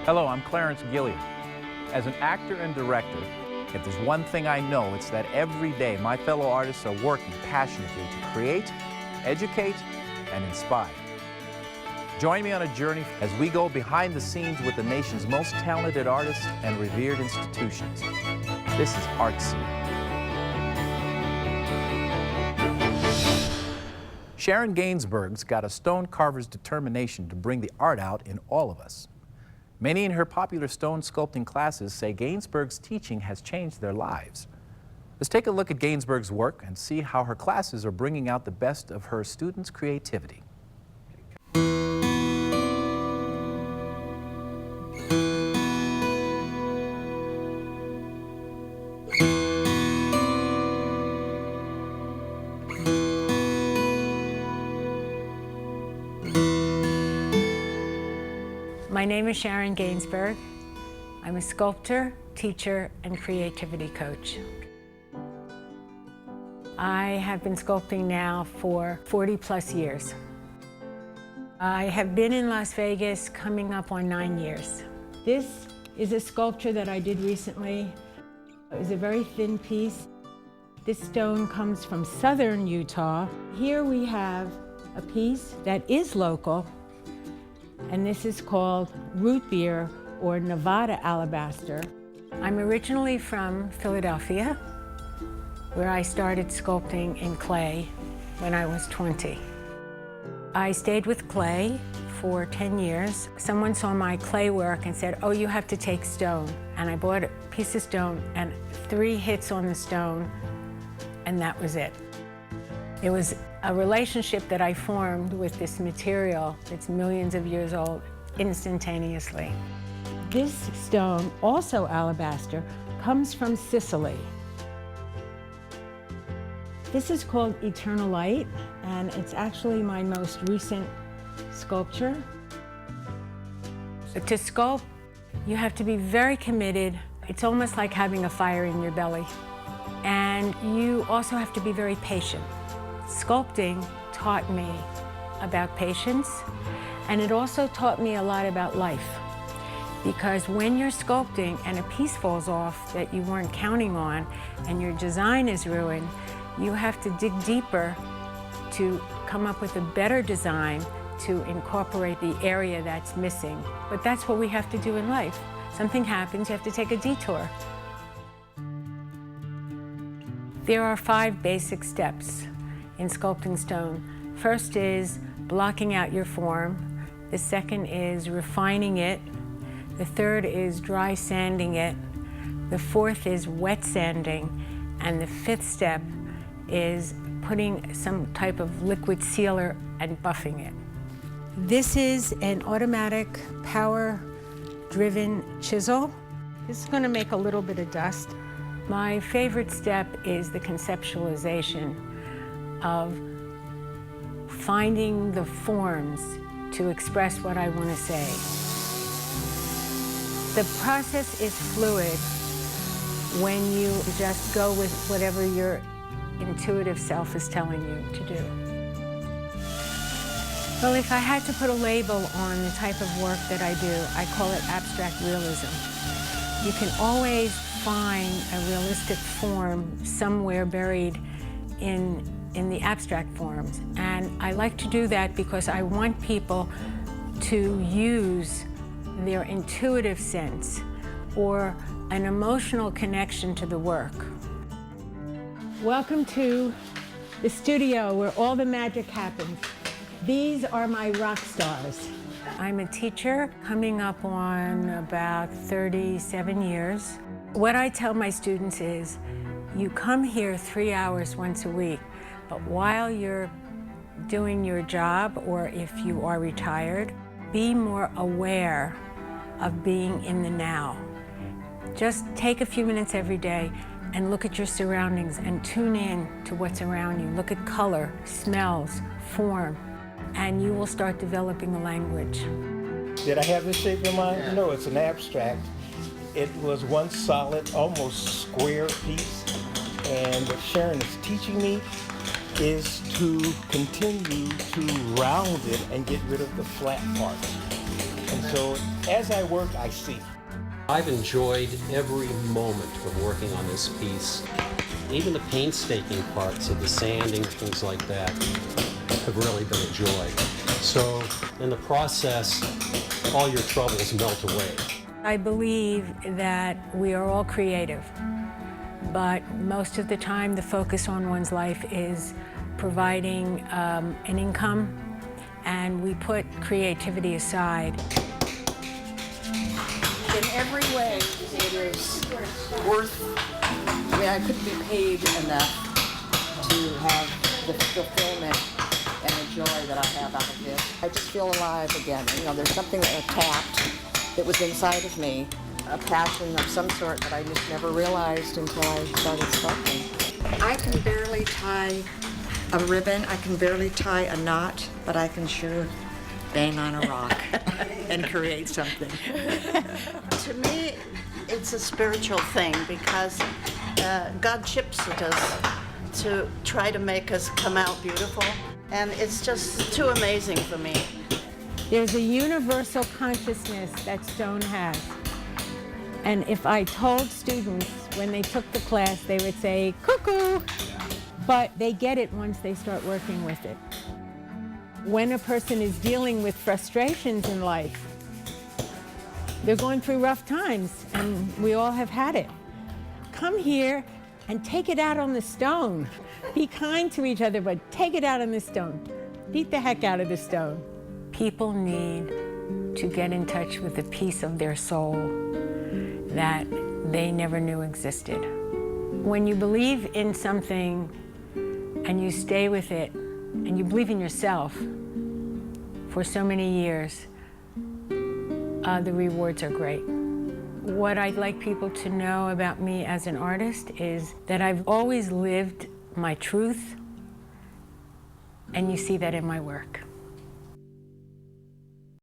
Hello, I'm Clarence Gilliam. As an actor and director, if there's one thing I know, it's that every day my fellow artists are working passionately to create, educate, and inspire. Join me on a journey as we go behind the scenes with the nation's most talented artists and revered institutions. This is Artscene. Sharon Gainsburg's got a stone carver's determination to bring the art out in all of us. Many in her popular stone sculpting classes say Gainsburg's teaching has changed their lives. Let's take a look at Gainsburg's work and see how her classes are bringing out the best of her students' creativity. My name is Sharon Gainsburg. I'm a sculptor, teacher, and creativity coach. I have been sculpting now for 40+ years. I have been in Las Vegas coming up on 9 years. This is a sculpture that I did recently. It was a very thin piece. This stone comes from southern Utah. Here we have a piece that is local, and this is called root beer or Nevada alabaster. I'm originally from Philadelphia, where I started sculpting in clay when I was 20. I stayed with clay for 10 years. Someone saw my clay work and said, "Oh, you have to take stone." And I bought a piece of stone and 3 hits on the stone, and that was it. It was a relationship that I formed with this material that's millions of years old instantaneously. This stone, also alabaster, comes from Sicily. This is called Eternal Light, and it's actually my most recent sculpture. So to sculpt, you have to be very committed. It's almost like having a fire in your belly. And you also have to be very patient. Sculpting taught me about patience, and it also taught me a lot about life. Because when you're sculpting and a piece falls off that you weren't counting on and your design is ruined, you have to dig deeper to come up with a better design to incorporate the area that's missing. But that's what we have to do in life. Something happens, you have to take a detour. There are 5 basic steps in sculpting stone. First is blocking out your form. The second is refining it. The third is dry sanding it. The fourth is wet sanding. And the 5th step is putting some type of liquid sealer and buffing it. This is an automatic power-driven chisel. This is going to make a little bit of dust. My favorite step is the conceptualization of finding the forms to express what I want to say. The process is fluid when you just go with whatever your intuitive self is telling you to do. Well, if I had to put a label on the type of work that I do, I call it abstract realism. You can always find a realistic form somewhere buried in the abstract forms. And I like to do that because I want people to use their intuitive sense or an emotional connection to the work. Welcome to the studio where all the magic happens. These are my rock stars. I'm a teacher coming up on about 37 years. What I tell my students is, you come here 3 hours once a week, but while you're doing your job, or if you are retired, be more aware of being in the now. Just take a few minutes every day and look at your surroundings and tune in to what's around you. Look at color, smells, form, and you will start developing a language. Did I have this shape in mind? No, it's an abstract. It was one solid, almost square piece, and what Sharon is teaching me is to continue to round it and get rid of the flat parts. And So as I work, I see. I've enjoyed every moment of working on this piece. Even the painstaking parts of the sanding, things like that, have really been a joy. So in the process, all your troubles melt away. I believe that we are all creative, but most of the time the focus on one's life is providing an income, and we put creativity aside. In every way, it is worth, I mean, I couldn't be paid enough to have the fulfillment and the joy that I have out of this. I just feel alive again. You know, there's something that tapped that was inside of me, a passion of some sort that I just never realized until I started sculpting. I can barely tie a ribbon, I can barely tie a knot, but I can sure bang on a rock and create something. To me, it's a spiritual thing because God chips at us to try to make us come out beautiful, and it's just too amazing for me. There's a universal consciousness that stone has. And if I told students when they took the class, they would say, cuckoo, but they get it once they start working with it. When a person is dealing with frustrations in life, they're going through rough times, and we all have had it. Come here and take it out on the stone. Be kind to each other, but take it out on the stone. Beat the heck out of the stone. People need to get in touch with a piece of their soul that they never knew existed. When you believe in something and you stay with it, and you believe in yourself for so many years, the rewards are great. What I'd like people to know about me as an artist is that I've always lived my truth, and you see that in my work.